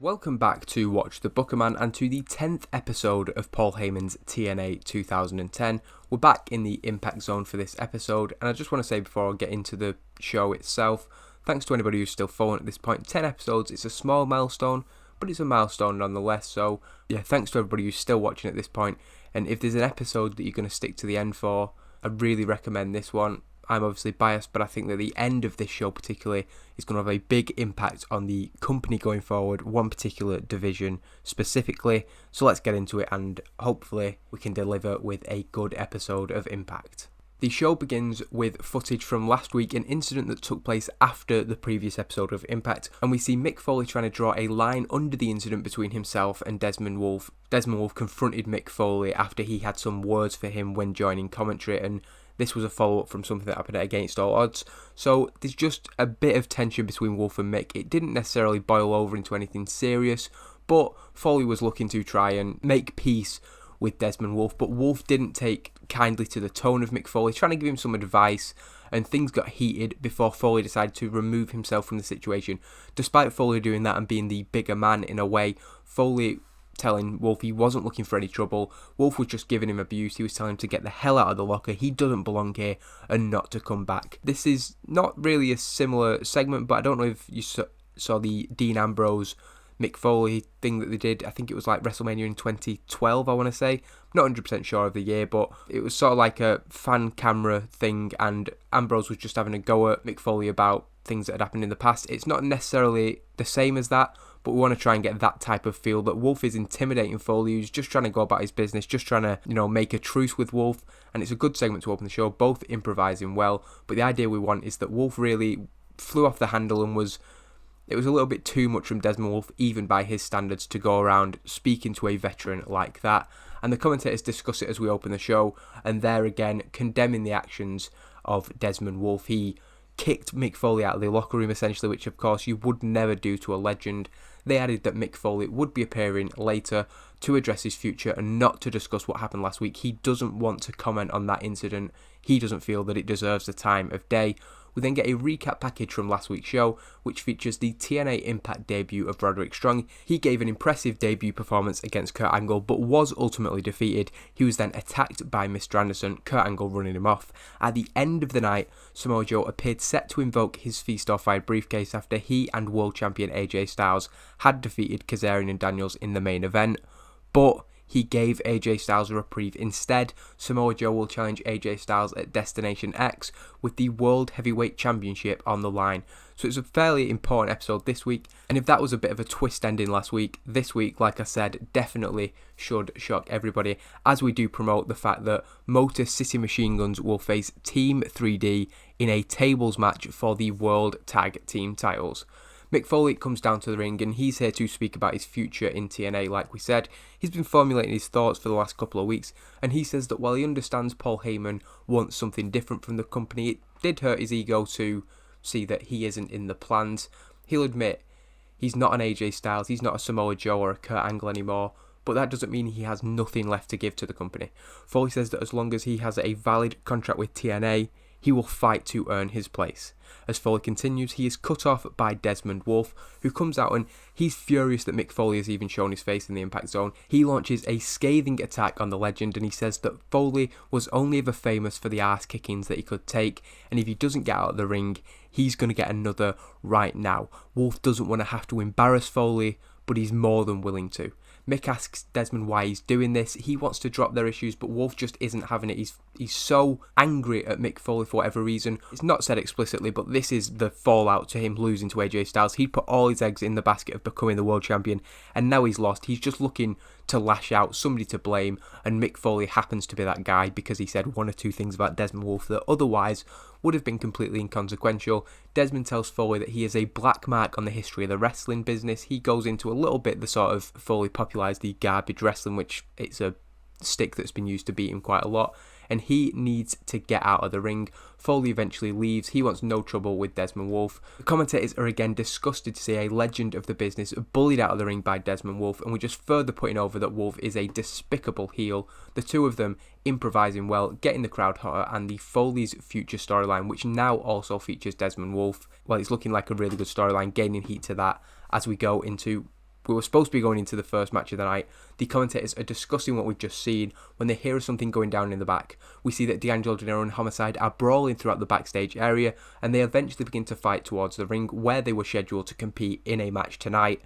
Welcome back to Watch the Booker Man and to the 10th episode of Paul Heyman's TNA 2010. We're back in the Impact Zone for this episode, and I just want to say before I get into the show itself, thanks to anybody who's still following at this point. 10 episodes, it's a small milestone, but it's a milestone nonetheless, so yeah, thanks to everybody who's still watching at this point. And if there's an episode that you're going to stick to the end for, I really recommend this one. I'm obviously biased, but I think that the end of this show particularly is going to have a big impact on the company going forward, one particular division specifically. So let's get into it, and hopefully we can deliver with a good episode of Impact. The show begins with footage from last week, an incident that took place after the previous episode of Impact, and we see Mick Foley trying to draw a line under the incident between himself and Desmond Wolfe. Desmond Wolfe confronted Mick Foley after he had some words for him when joining commentary, and this was a follow-up from something that happened at Against All Odds. So there's just a bit of tension between Wolfe and Mick. It didn't necessarily boil over into anything serious, but Foley was looking to try and make peace with Desmond Wolfe, but Wolfe didn't take kindly to the tone of Mick Foley, trying to give him some advice, and things got heated before Foley decided to remove himself from the situation. Despite Foley doing that and being the bigger man in a way, Foley telling Wolfe he wasn't looking for any trouble. Wolfe was just giving him abuse. He was telling him to get the hell out of the locker. He doesn't belong here and not to come back. This is not really a similar segment, but I don't know if you saw the Dean Ambrose Mick Foley thing that they did. I think it was like WrestleMania in 2012, I want to say. Not 100% sure of the year, but it was sort of like a fan camera thing, and Ambrose was just having a go at Mick Foley about things that had happened in the past. It's not necessarily the same as that, but we want to try and get that type of feel that Wolfe is intimidating Foley, who's just trying to go about his business, just trying to, make a truce with Wolfe. And it's a good segment to open the show, both improvising well. But the idea we want is that Wolfe really flew off the handle and it was a little bit too much from Desmond Wolfe, even by his standards, to go around speaking to a veteran like that. And the commentators discuss it as we open the show, and they're again condemning the actions of Desmond Wolfe. He kicked Mick Foley out of the locker room essentially, which of course you would never do to a legend. They added that Mick Foley would be appearing later to address his future and not to discuss what happened last week. He doesn't want to comment on that incident. He doesn't feel that it deserves the time of day. We then get a recap package from last week's show, which features the TNA Impact debut of Roderick Strong. He gave an impressive debut performance against Kurt Angle, but was ultimately defeated. He was then attacked by Mr. Anderson, Kurt Angle running him off. At the end of the night, Samoa Joe appeared set to invoke his Feast or Fight briefcase after he and world champion AJ Styles had defeated Kazarian and Daniels in the main event, but he gave AJ Styles a reprieve. Instead, Samoa Joe will challenge AJ Styles at Destination X with the World Heavyweight Championship on the line. So it's a fairly important episode this week, and if that was a bit of a twist ending last week, this week, like I said, definitely should shock everybody, as we do promote the fact that Motor City Machine Guns will face Team 3D in a tables match for the World Tag Team titles. Mick Foley comes down to the ring, and he's here to speak about his future in TNA. Like we said, he's been formulating his thoughts for the last couple of weeks, and he says that while he understands Paul Heyman wants something different from the company, it did hurt his ego to see that he isn't in the plans. He'll admit he's not an AJ Styles, he's not a Samoa Joe or a Kurt Angle anymore, but that doesn't mean he has nothing left to give to the company. Foley says that as long as he has a valid contract with TNA, he will fight to earn his place. As Foley continues, he is cut off by Desmond Wolfe, who comes out and he's furious that Mick Foley has even shown his face in the Impact Zone. He launches a scathing attack on the legend, and he says that Foley was only ever famous for the arse kickings that he could take, and if he doesn't get out of the ring, he's going to get another right now. Wolfe doesn't want to have to embarrass Foley, but he's more than willing to. Mick asks Desmond why he's doing this. He wants to drop their issues, but Wolfe just isn't having it. He's so angry at Mick Foley for whatever reason. It's not said explicitly, but this is the fallout to him losing to AJ Styles. He put all his eggs in the basket of becoming the world champion, and now he's lost. He's just looking to lash out, somebody to blame, and Mick Foley happens to be that guy because he said one or two things about Desmond Wolfe that otherwise would have been completely inconsequential. Desmond tells Foley that he is a black mark on the history of the wrestling business. He goes into a little bit the sort of Foley popularised the garbage wrestling, which it's a stick that's been used to beat him quite a lot, and he needs to get out of the ring. Foley eventually leaves. He wants no trouble with Desmond Wolfe. The commentators are again disgusted to see a legend of the business bullied out of the ring by Desmond Wolfe, and we're just further putting over that Wolfe is a despicable heel. The two of them improvising well, getting the crowd hotter, and the Foley's future storyline, which now also features Desmond Wolfe, well, it's looking like a really good storyline, gaining heat to that as we go into we were supposed to be going into the first match of the night. The commentators are discussing what we've just seen. When they hear something going down in the back, we see that D'Angelo Dinero and Homicide are brawling throughout the backstage area, and they eventually begin to fight towards the ring where they were scheduled to compete in a match tonight.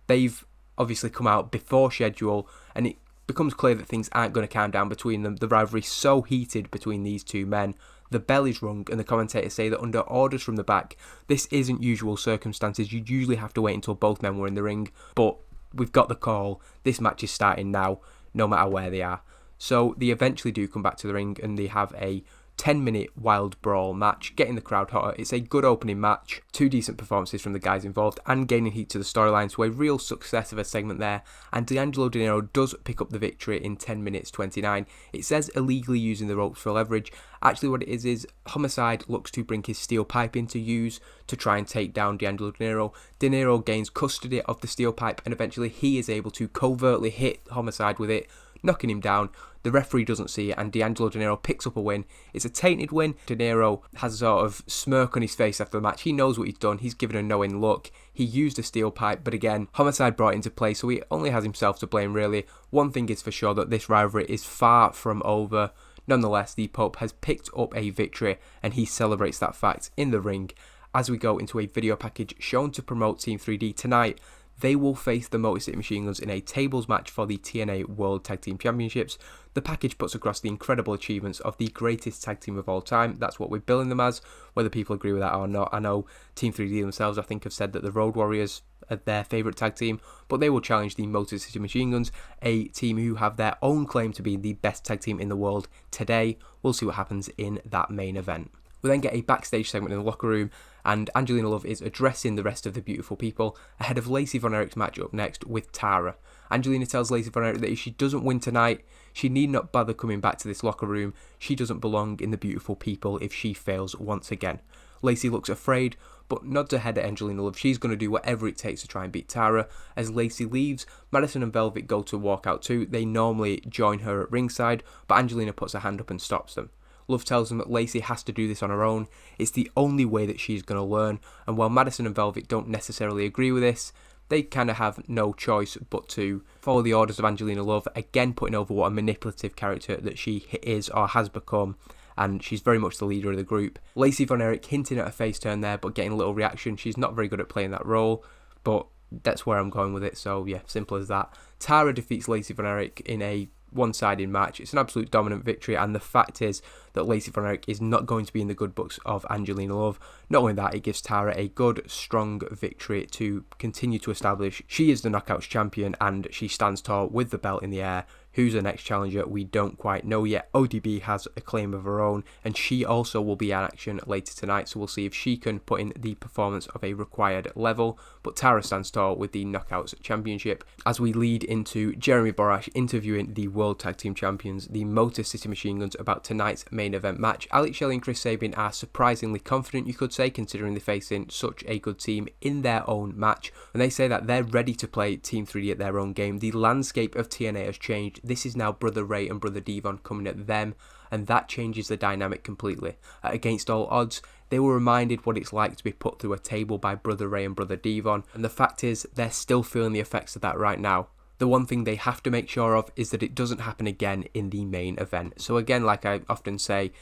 They've obviously come out before schedule, and it becomes clear that things aren't going to calm down between them. The rivalry is so heated between these two men. The bell is rung, and the commentators say that under orders from the back, this isn't usual circumstances. You'd usually have to wait until both men were in the ring, but we've got the call. This match is starting now, no matter where they are. So they eventually do come back to the ring, and they have a 10-minute wild brawl match, getting the crowd hotter. It's a good opening match, 2 decent performances from the guys involved, and gaining heat to the storyline, so a real success of a segment there. And D'Angelo Dinero does pick up the victory in 10 minutes 29. It says illegally using the ropes for leverage. Actually what it is Homicide looks to bring his steel pipe into use to try and take down D'Angelo Dinero. Dinero gains custody of the steel pipe, and eventually he is able to covertly hit Homicide with it, knocking him down. The referee doesn't see it, and D'Angelo Dinero picks up a win. It's a tainted win. Dinero has a sort of smirk on his face after the match. He knows what he's done. He's given a knowing look. He used a steel pipe, but again, Homicide brought it into play, so he only has himself to blame, really. One thing is for sure, that this rivalry is far from over. Nonetheless, the Pope has picked up a victory, and he celebrates that fact in the ring. As we go into a video package shown to promote Team 3D tonight, they will face the Motor City Machine Guns in a tables match for the TNA World Tag Team Championships. The package puts across the incredible achievements of the greatest tag team of all time. That's what we're billing them as, whether people agree with that or not. I know Team 3D themselves, I think, have said that the Road Warriors are their favourite tag team, but they will challenge the Motor City Machine Guns, a team who have their own claim to be the best tag team in the world today. We'll see what happens in that main event. We then get a backstage segment in the locker room, and Angelina Love is addressing the rest of the beautiful people ahead of Lacey Von Erich's match up next with Tara. Angelina tells Lacey Von Erich that if she doesn't win tonight, she need not bother coming back to this locker room. She doesn't belong in the beautiful people if she fails once again. Lacey looks afraid, but nods her head at Angelina Love. She's going to do whatever it takes to try and beat Tara. As Lacey leaves, Madison and Velvet go to walk out too. They normally join her at ringside, but Angelina puts her hand up and stops them. Love tells them that Lacey has to do this on her own. It's the only way that she's going to learn, and while Madison and Velvet don't necessarily agree with this, they kind of have no choice but to follow the orders of Angelina Love, again putting over what a manipulative character that she is or has become, and she's very much the leader of the group. Lacey Von Erich hinting at a face turn there, but getting a little reaction. She's not very good at playing that role, but that's where I'm going with it, so yeah, simple as that. Tara defeats Lacey Von Erich in a one-sided match. It's an absolute dominant victory, and the fact is that Lacey Von Erich is not going to be in the good books of Angelina Love. Not only that, it gives Tara a good, strong victory to continue to establish she is the Knockouts champion, and she stands tall with the belt in the air. Who's the next challenger? We don't quite know yet. ODB has a claim of her own, and she also will be in action later tonight, so we'll see if she can put in the performance of a required level. But Tara stands tall with the Knockouts Championship. As we lead into Jeremy Borash interviewing the World Tag Team Champions, the Motor City Machine Guns, about tonight's main event match. Alex Shelley and Chris Sabin are surprisingly confident, you could say, considering they're facing such a good team in their own match. And they say that they're ready to play Team 3D at their own game. The landscape of TNA has changed. This is now Brother Ray and Brother Devon coming at them, and that changes the dynamic completely. Against all odds, they were reminded what it's like to be put through a table by Brother Ray and Brother Devon, and the fact is, they're still feeling the effects of that right now. The one thing they have to make sure of is that it doesn't happen again in the main event. So again, like I often say,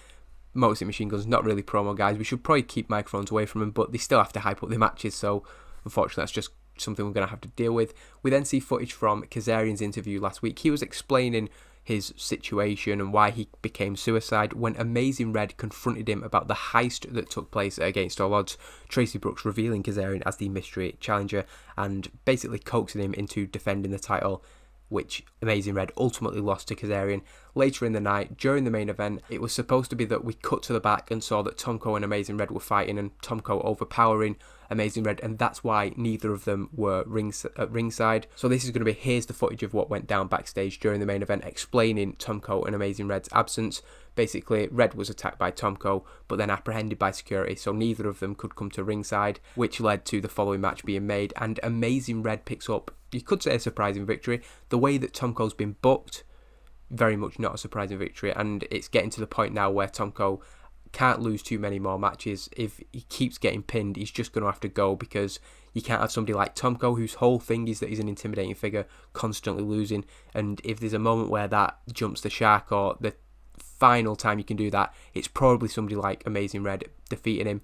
Motor City Machine Guns not really promo guys. We should probably keep microphones away from them, but they still have to hype up their matches, so unfortunately that's just something we're going to have to deal with. We then see footage from Kazarian's interview last week. He was explaining his situation and why he became suicide when Amazing Red confronted him about the heist that took place Against All Odds. Tracy Brooks revealing Kazarian as the mystery challenger and basically coaxing him into defending the title, which Amazing Red ultimately lost to Kazarian. Later in the night, during the main event, it was supposed to be that we cut to the back and saw that Tomko and Amazing Red were fighting, and Tomko overpowering Amazing Red, and that's why neither of them were at ringside. So this is going to be, here's the footage of what went down backstage during the main event, explaining Tomko and Amazing Red's absence. Basically, Red was attacked by Tomko, but then apprehended by security, so neither of them could come to ringside, which led to the following match being made, and Amazing Red picks up, you could say, a surprising victory. The way that Tomko's been booked, very much not a surprising victory, and it's getting to the point now where Tomko can't lose too many more matches. If he keeps getting pinned, he's just going to have to go, because you can't have somebody like Tomko, whose whole thing is that he's an intimidating figure, constantly losing. And if there's a moment where that jumps the shark, or the final time you can do that, it's probably somebody like Amazing Red defeating him.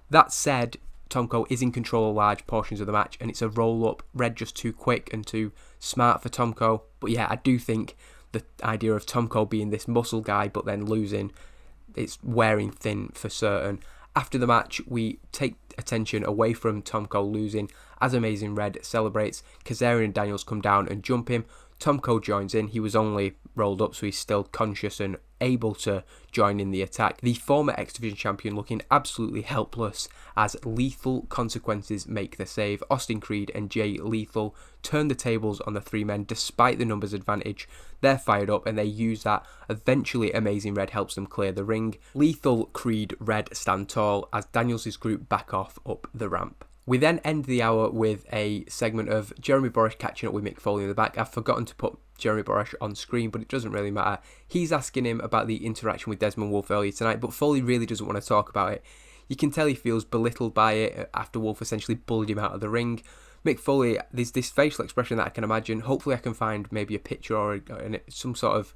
That said, Tomko is in control of large portions of the match, and it's a roll-up. Red just too quick and too smart for Tomko. But yeah, I do think the idea of Tomko being this muscle guy but then losing, it's wearing thin for certain. After the match, we take attention away from Tomko losing as Amazing Red celebrates. Kazarian and Daniels come down and jump him. Tomko joins in. He was only rolled up, so he's still conscious and able to join in the attack. The former X Division champion looking absolutely helpless as Lethal Consequences make the save. Austin Creed and Jay Lethal turn the tables on the three men despite the numbers advantage. They're fired up and they use that. Eventually, Amazing Red helps them clear the ring. Lethal, Creed, Red stand tall as Daniels' group back off up the ramp. We then end the hour with a segment of Jeremy Borash catching up with Mick Foley in the back. I've forgotten to put Jeremy Borash on screen, but it doesn't really matter. He's asking him about the interaction with Desmond Wolfe earlier tonight, but Foley really doesn't want to talk about it. You can tell he feels belittled by it after Wolfe essentially bullied him out of the ring. Mick Foley, there's this facial expression that I can imagine. Hopefully I can find maybe a picture or some sort of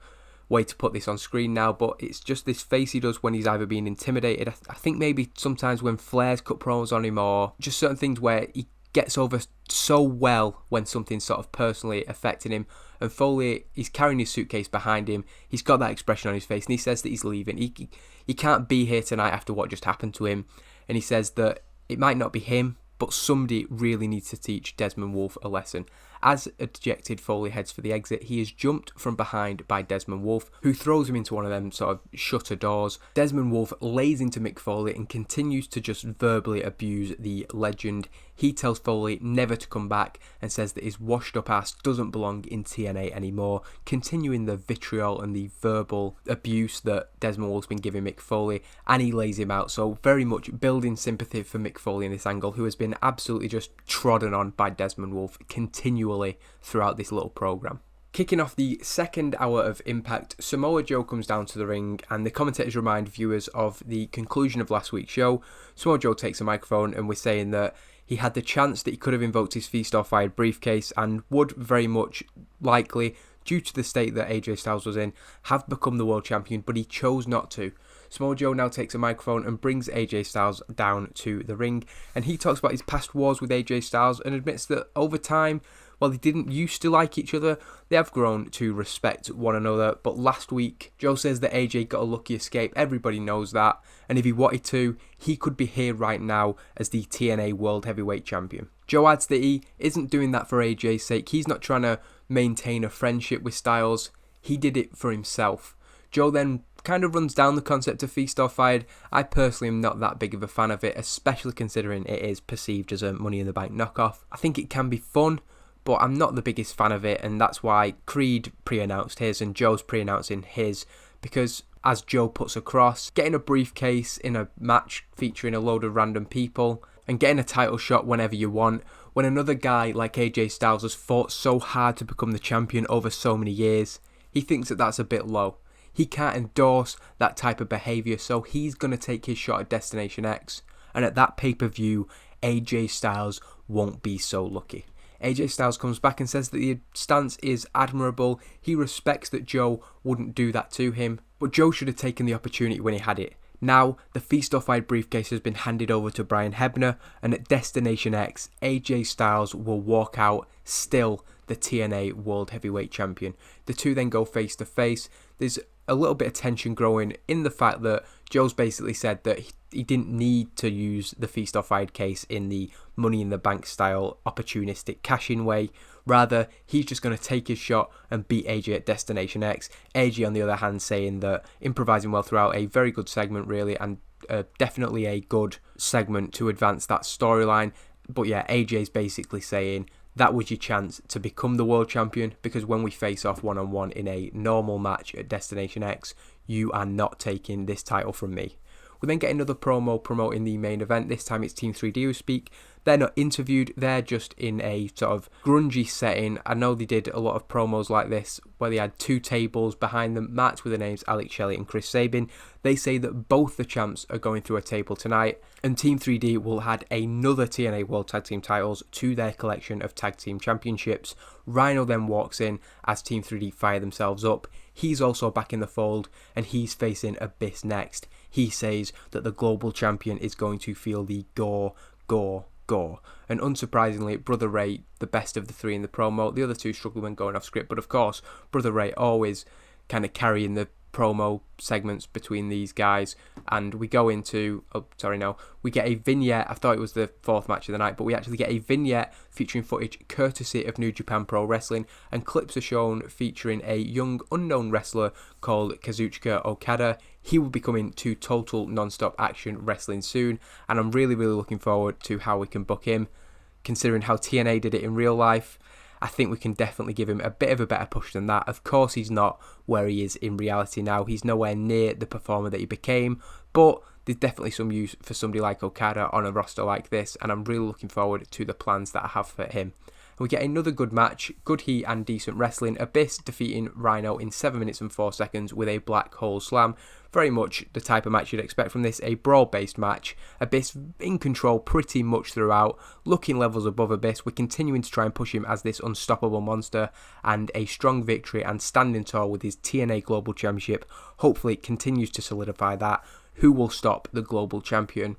way to put this on screen now, but it's just this face he does when he's either being intimidated. I think maybe sometimes when Flair's cut promos on him, or just certain things where he gets over so well when something's sort of personally affecting him. And Foley, he's carrying his suitcase behind him. He's got that expression on his face, and he says that he's leaving. He can't be here tonight after what just happened to him. And he says that it might not be him, but somebody really needs to teach Desmond Wolfe a lesson. As a dejected Foley heads for the exit, he is jumped from behind by Desmond Wolfe, who throws him into one of them sort of shutter doors. Desmond Wolfe lays into Mick Foley and continues to just verbally abuse the legend. He tells Foley never to come back and says that his washed up ass doesn't belong in TNA anymore, continuing the vitriol and the verbal abuse that Desmond Wolfe's been giving Mick Foley, and he lays him out. So very much building sympathy for Mick Foley in this angle, who has been absolutely just trodden on by Desmond Wolfe continually throughout this little program. Kicking off the second hour of Impact, Samoa Joe comes down to the ring and the commentators remind viewers of the conclusion of last week's show. Samoa Joe takes a microphone and we're saying that he had the chance that he could have invoked his Feast or Fired briefcase and would very much likely, due to the state that AJ Styles was in, have become the world champion, but he chose not to. Samoa Joe now takes a microphone and brings AJ Styles down to the ring, and he talks about his past wars with AJ Styles and admits that over time, while they didn't used to like each other, they have grown to respect one another. But last week, Joe says that AJ got a lucky escape. Everybody knows that. And if he wanted to, he could be here right now as the TNA World Heavyweight Champion. Joe adds that he isn't doing that for AJ's sake. He's not trying to maintain a friendship with Styles. He did it for himself. Joe then kind of runs down the concept of Feast or Fired. I personally am not that big of a fan of it, especially considering it is perceived as a Money in the Bank knockoff. I think it can be fun, but I'm not the biggest fan of it, and that's why Creed pre-announced his and Joe's pre-announcing his, because as Joe puts across, getting a briefcase in a match featuring a load of random people and getting a title shot whenever you want, when another guy like AJ Styles has fought so hard to become the champion over so many years, he thinks that that's a bit low. He can't endorse that type of behaviour, so he's going to take his shot at Destination X, and at that pay-per-view, AJ Styles won't be so lucky. AJ Styles comes back and says that the stance is admirable. He respects that Joe wouldn't do that to him, but Joe should have taken the opportunity when he had it. Now, the Feast or Fired briefcase has been handed over to Brian Hebner, and at Destination X, AJ Styles will walk out still the TNA World Heavyweight Champion. The two then go face to face. There's a little bit of tension growing in the fact that Joe's basically said that he didn't need to use the Feast or Fired case in the Money in the Bank style opportunistic cash-in way. Rather, he's just going to take his shot and beat AJ at Destination X. AJ, on the other hand, saying that improvising well throughout, a very good segment really, and definitely a good segment to advance that storyline. But yeah, AJ's basically saying that was your chance to become the world champion, because when we face off one-on-one in a normal match at Destination X, you are not taking this title from me. We then get another promo promoting the main event. This time it's Team 3D who speak. They're not interviewed, they're just in a sort of grungy setting. I know they did a lot of promos like this where they had 2 tables behind them marked with the names Alex Shelley and Chris Sabin. They say that both the champs are going through a table tonight, and Team 3D will add another TNA World Tag Team titles to their collection of Tag Team Championships. Rhino then walks in as Team 3D fire themselves up. He's also back in the fold, and he's facing Abyss next. He says that the global champion is going to feel the gore. And unsurprisingly, Brother Ray, the best of the 3 in the promo. The other 2 struggle when going off script, but of course, Brother Ray always kind of carrying the promo segments between these guys. And we go into, we get a vignette. I thought it was the 4th match of the night, but we actually get a vignette featuring footage courtesy of New Japan Pro Wrestling, and clips are shown featuring a young unknown wrestler called Kazuchika Okada. He will be coming to Total Non-Stop Action Wrestling soon, and I'm really looking forward to how we can book him. Considering how TNA did it in real life, I think we can definitely give him a bit of a better push than that. Of course, he's not where he is in reality now. He's nowhere near the performer that he became, but there's definitely some use for somebody like Okada on a roster like this, and I'm really looking forward to the plans that I have for him. We get another good match, good heat and decent wrestling. Abyss defeating Rhino in 7 minutes and 4 seconds with a black hole slam. Very much the type of match you'd expect from this, a brawl-based match. Abyss in control pretty much throughout, looking levels above Abyss. We're continuing to try and push him as this unstoppable monster, and a strong victory and standing tall with his TNA Global Championship. Hopefully it continues to solidify that. Who will stop the Global Champion?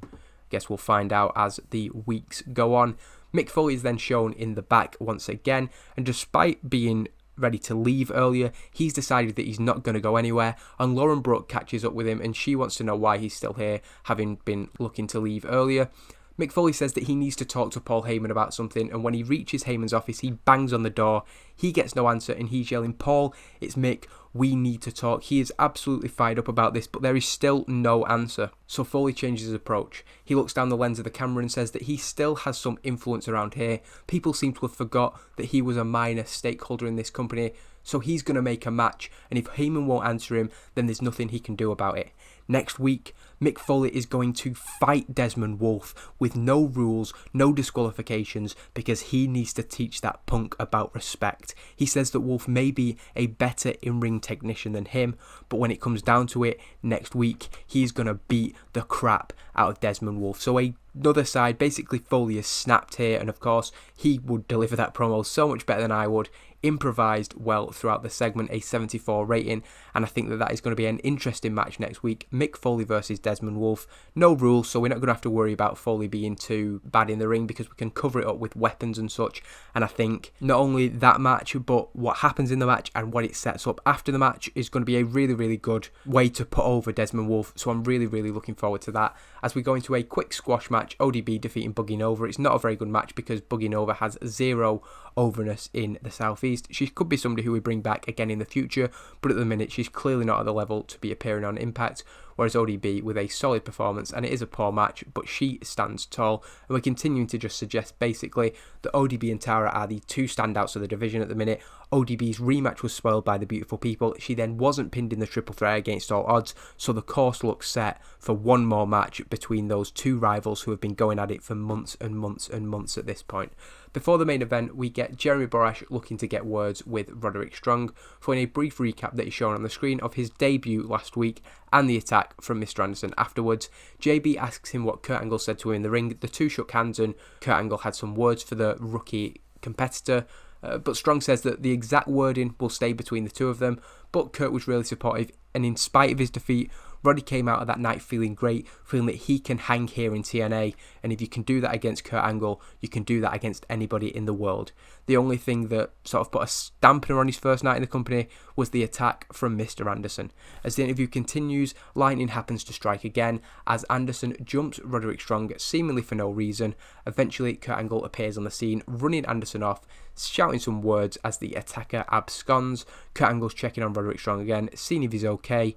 Guess we'll find out as the weeks go on. Mick Foley is then shown in the back once again, and despite being ready to leave earlier, he's decided that he's not going to go anywhere, and Lauren Brooke catches up with him, and she wants to know why he's still here, having been looking to leave earlier. Mick Foley says that he needs to talk to Paul Heyman about something, and when he reaches Heyman's office, he bangs on the door. He gets no answer, and he's yelling, "Paul, it's Mick, we need to talk." He is absolutely fired up about this, but there is still no answer. So Foley changes his approach. He looks down the lens of the camera and says that he still has some influence around here. People seem to have forgot that he was a minor stakeholder in this company, so he's going to make a match, and if Heyman won't answer him, then there's nothing he can do about it. Next week, Mick Foley is going to fight Desmond Wolfe with no rules, no disqualifications, because he needs to teach that punk about respect. He says that Wolfe may be a better in-ring technician than him, but when it comes down to it, next week, he's going to beat the crap out of Desmond Wolfe. So another side, basically Foley is snapped here, and of course, he would deliver that promo so much better than I would. Improvised well throughout the segment, a 74 rating, and I think that is going to be an interesting match next week. Mick Foley versus Desmond Wolfe. No rules, so we're not going to have to worry about Foley being too bad in the ring, because we can cover it up with weapons and such. And I think not only that match, but what happens in the match and what it sets up after the match is going to be a really good way to put over Desmond Wolfe. So I'm really looking forward to that. As we go into a quick squash match, ODB defeating Boogie Nova. It's not a very good match because Boogie Nova has zero overness in the Southeast. She could be somebody who we bring back again in the future, but at the minute she's clearly not at the level to be appearing on Impact, whereas ODB with a solid performance, and it is a poor match, but she stands tall, and we're continuing to just suggest basically that ODB and Tara are the 2 standouts of the division at the minute. ODB's rematch was spoiled by the Beautiful People. She then wasn't pinned in the triple threat against all odds, so the course looks set for one more match between those 2 rivals who have been going at it for months and months at this point. Before the main event, we get Jeremy Borash looking to get words with Roderick Strong, following a brief recap that is shown on the screen of his debut last week and the attack from Mr. Anderson afterwards. JB asks him what Kurt Angle said to him in the ring. The 2 shook hands, and Kurt Angle had some words for the rookie competitor, but Strong says that the exact wording will stay between the 2 of them, but Kurt was really supportive, and in spite of his defeat, Roddy came out of that night feeling great, feeling that he can hang here in TNA, and if you can do that against Kurt Angle, you can do that against anybody in the world. The only thing that sort of put a dampener on his first night in the company was the attack from Mr. Anderson. As the interview continues, lightning happens to strike again, as Anderson jumps Roderick Strong seemingly for no reason. Eventually, Kurt Angle appears on the scene, running Anderson off, shouting some words as the attacker absconds. Kurt Angle's checking on Roderick Strong again, seeing if he's okay.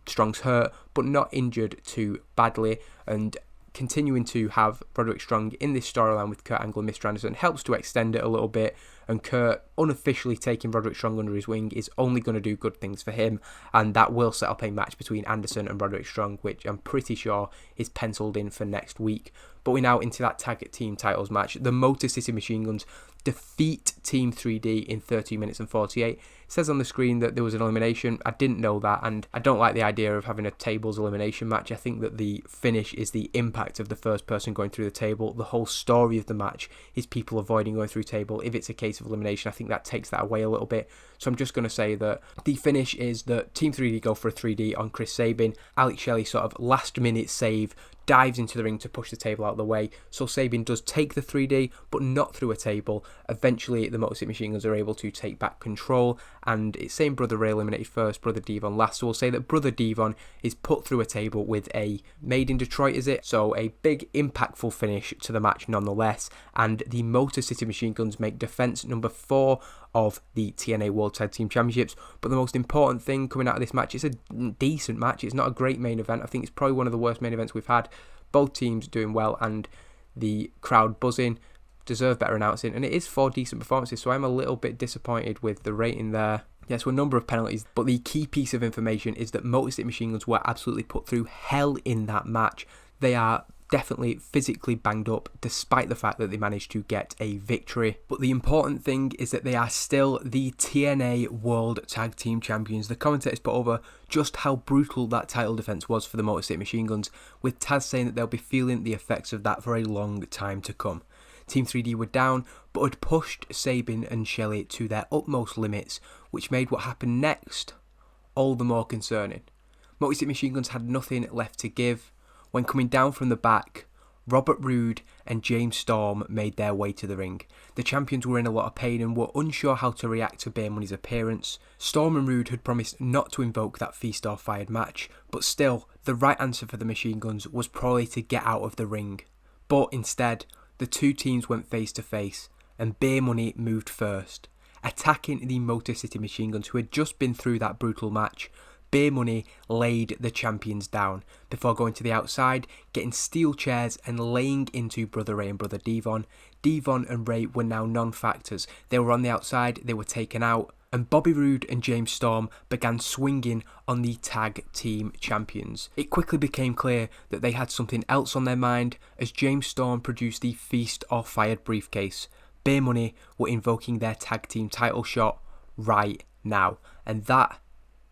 Strong's hurt, but not injured too badly, and continuing to have Roderick Strong in this storyline with Kurt Angle and Mr. Anderson helps to extend it a little bit, and Kurt unofficially taking Roderick Strong under his wing is only going to do good things for him, and that will set up a match between Anderson and Roderick Strong, which I'm pretty sure is penciled in for next week. But we're now into that tag team titles match. The Motor City Machine Guns defeat Team 3D in 30 minutes and 48. It says on the screen that there was an elimination. I didn't know that, and I don't like the idea of having a tables elimination match. I think that the finish is the impact of the first person going through the table. The whole story of the match is people avoiding going through table. If it's a case of elimination, I think that takes that away a little bit. So I'm just going to say that the finish is that Team 3D go for a 3D on Chris Sabin. Alex Shelley sort of last minute save, dives into the ring to push the table out of the way. So Sabin does take the 3D, but not through a table. Eventually, the Motor City Machine Guns are able to take back control, and it's saying Brother Ray eliminated first, Brother Devon last. So we'll say that Brother Devon is put through a table with a Made in Detroit, is it? So a big, impactful finish to the match nonetheless, and the Motor City Machine Guns make defense number 4 of the TNA World Tag Team Championships. But the most important thing coming out of this match, it's a decent match. It's not a great main event. I think it's probably one of the worst main events we've had. Both teams doing well, and the crowd buzzing, deserve better announcing, and it is 4 decent performances, so I'm a little bit disappointed with the rating there. Yes, a number of penalties, but the key piece of information is that Motor City Machine Guns were absolutely put through hell in that match. They are definitely physically banged up, despite the fact that they managed to get a victory. But the important thing is that they are still the TNA World Tag Team Champions. The commentators put over just how brutal that title defense was for the Motor City Machine Guns, with Taz saying that they'll be feeling the effects of that for a long time to come. Team 3D were down, but had pushed Sabin and Shelley to their utmost limits, which made what happened next all the more concerning. Motor City Machine Guns had nothing left to give. When coming down from the back, Robert Roode and James Storm made their way to the ring. The champions were in a lot of pain and were unsure how to react to Beer Money's appearance. Storm and Roode had promised not to invoke that Feast or Fired match, but still, the right answer for the Machine Guns was probably to get out of the ring. But instead, the two teams went face to face, and Beer Money moved first, attacking the Motor City Machine Guns, who had just been through that brutal match. Beer Money laid the champions down before going to the outside, getting steel chairs and laying into Brother Ray and Brother Devon. Devon and Ray were now non-factors. They were on the outside, they were taken out, and Bobby Roode and James Storm began swinging on the tag team champions. It quickly became clear that they had something else on their mind as James Storm produced the Feast or Fired briefcase. Beer Money were invoking their tag team title shot right now, and that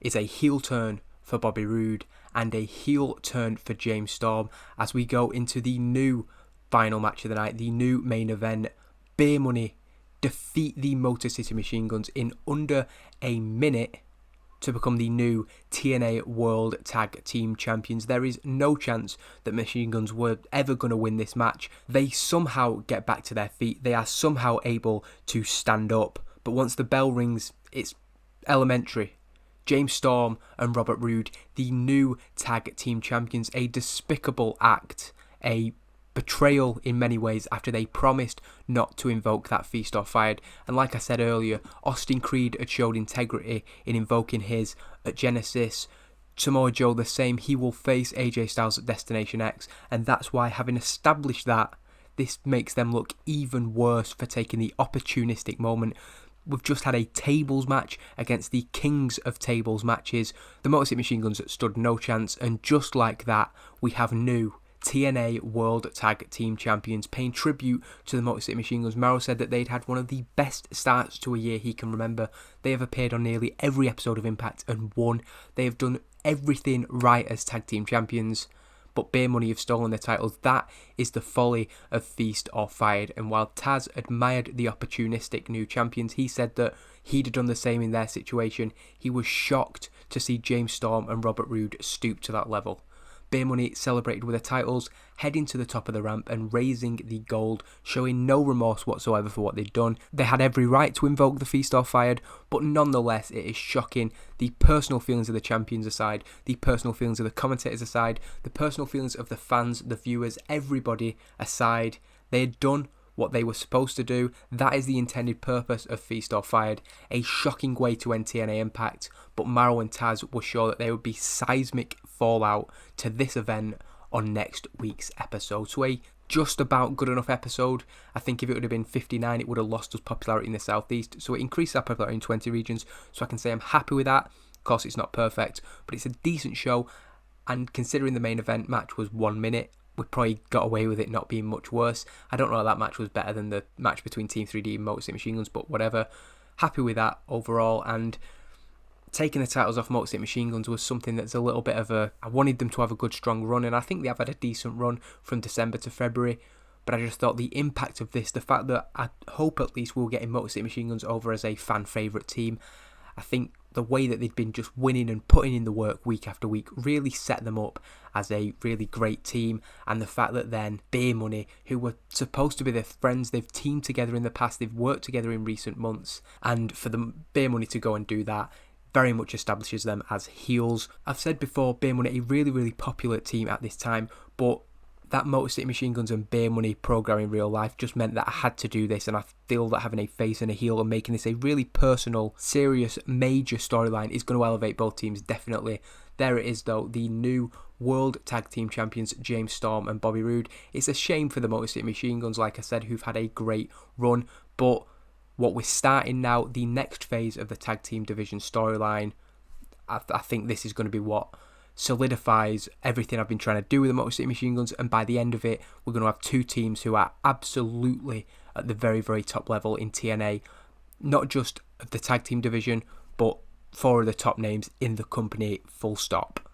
is a heel turn for Bobby Roode and a heel turn for James Storm as we go into the new final match of the night, the new main event. Beer Money defeat the Motor City Machine Guns in under a minute to become the new TNA World Tag Team Champions. There is no chance that Machine Guns were ever going to win this match. They somehow get back to their feet. They are somehow able to stand up. But once the bell rings, it's elementary. James Storm and Robert Roode, the new tag team champions, a despicable act, a betrayal in many ways after they promised not to invoke that Feast or Fired. And like I said earlier, Austin Creed had showed integrity in invoking his at Genesis. Samoa Joe the same, he will face AJ Styles at Destination X, and that's why, having established that, this makes them look even worse for taking the opportunistic moment. We've just had a tables match against the kings of tables matches. The Motor City Machine Guns stood no chance, and just like that, we have new TNA World Tag Team Champions paying tribute to the Motor City Machine Guns. Mauro said that they'd had one of the best starts to a year he can remember. They have appeared on nearly every episode of Impact and won. They have done everything right as tag team champions, but Beer Money have stolen their titles. That is the folly of Feast or Fired. And while Taz admired the opportunistic new champions, he said that he'd have done the same in their situation. He was shocked to see James Storm and Robert Roode stoop to that level. Beer Money celebrated with their titles, heading to the top of the ramp and raising the gold, showing no remorse whatsoever for what they'd done. They had every right to invoke the Feast or Fired, but nonetheless it is shocking. The personal feelings of the champions aside, the personal feelings of the commentators aside, the personal feelings of the fans, the viewers, everybody aside, they had done what they were supposed to do. That is the intended purpose of Feast or Fired. A shocking way to end TNA Impact, but Mauro and Taz were sure that there would be seismic fallout to this event on next week's episode. So a just about good enough episode. I think if it would have been 59, it would have lost us popularity in the Southeast. So it increased our popularity in 20 regions. So I can say I'm happy with that. Of course, it's not perfect, but it's a decent show. And considering the main event match was 1 minute, we probably got away with it not being much worse. I don't know if that match was better than the match between Team 3D and Motor City Machine Guns, but whatever. Happy with that overall. And taking the titles off Motor City Machine Guns was something that's a little bit of I wanted them to have a good strong run, and I think they have had a decent run from December to February, but I just thought the impact of this, the fact that I hope at least we'll get Motor City Machine Guns over as a fan favourite team, I think the way that they'd been just winning and putting in the work week after week really set them up as a really great team. And the fact that then Beer Money, who were supposed to be their friends, they've teamed together in the past, they've worked together in recent months, and for the Beer Money to go and do that very much establishes them as heels. I've said before, Beer Money, a really, really popular team at this time, but that Motor City Machine Guns and Beer Money program in real life just meant that I had to do this, and I feel that having a face and a heel and making this a really personal, serious, major storyline is going to elevate both teams, definitely. There it is though, the new World Tag Team Champions James Storm and Bobby Roode. It's a shame for the Motor City Machine Guns, like I said, who've had a great run, but what we're starting now, the next phase of the tag team division storyline, I think this is going to be what solidifies everything I've been trying to do with the Motor City Machine Guns, and by the end of it, we're going to have two teams who are absolutely at the very, very top level in TNA, not just of the tag team division, but four of the top names in the company, full stop.